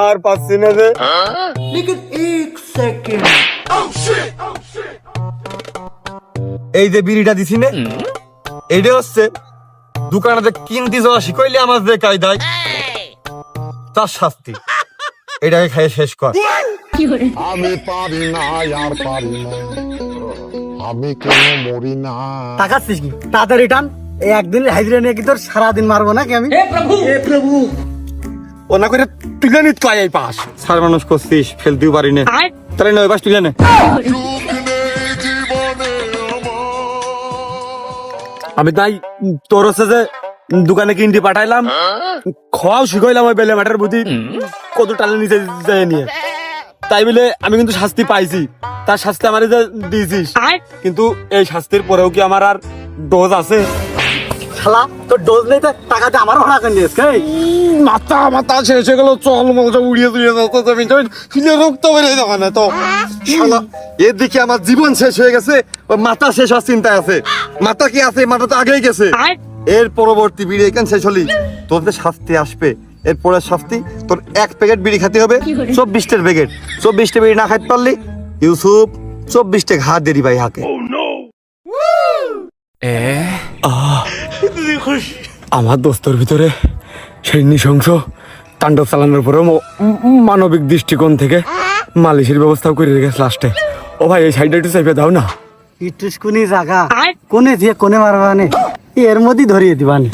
আর পাচ্ছি না যে। लेकिन एक सेकंड এই যে বিড়িটা দিছি না, এইটা হচ্ছে দোকানে কিনতে যাওয়া শিখাইলে আমার যে কায়দায় তার শাস্তি। এটাকে খাইয়ে শেষ কর। আমি পারি না আর পারি না, আমি কেন মরি না। তাকাচ্ছিস কি তাড়াতাড়ি টান। এই একদিনের হাজিরা নিয়ে কি তোর সারাদিন মারবো নাকি আমি? হে প্রভু ও না করে তুলে নিত কয় এই পাস সার মানুষ করছিস, ফেলতেও পারি না, তাহলে নয় পাস তুলে নে। আমি তাই তোর হচ্ছে যে দোকানে কিনতে পাঠাইলাম, খাওয়াও শিখাইলাম ওই বেলে মাঠের বুদ্ধি কত টালে নিচে যায় নিয়ে, তাই বলে আমি কিন্তু শাস্তি পাইছি। তার শাস্তি আমার দিয়েছিস, কিন্তু এই শাস্তির পরেও কি আমার আর ডোজ আছে? শালা তোর ডোজ নেই তো টাকাতে আমারও ভাড়া করে নিয়েছে। মাথা মাথা শেষ হয়ে গেল, চল মজা উড়িয়ে তুড়িয়ে রক্ত বেরিয়ে যাবে না তো। শালা এর দিকে আমার জীবন শেষ হয়ে গেছে, ওর মাথা শেষ হওয়ার চিন্তায় আছে। মাথা কি আছে? মাথা তো আগেই গেছে। এর পরবর্তী বিড়ি এখানে শেষ হলি তোর যে শাস্তি আসবে, এর পরের শাস্তি তোর 1 প্যাকেট বিড়ি খেতে হবে, 24টার প্যাকেট। 24টা বিড়ি না খাইতে পারলি ইউসুফ 24টা ঘা দেরি ভাই হাকে। আমার দোস্তর ভিতরে সেই নৃশংস তাণ্ডব চালানোর পরেও মানবিক দৃষ্টিকোণ থেকে মালিশের ব্যবস্থাও করে রেখেছে লাস্টে। ও ভাই এই সাইডটা একটু চাইপে দাও না। ইটুস কোনি জায়গা কোনে দিয়ে কোনে মারবানে এর মধ্যে ধরিয়ে দিবানি।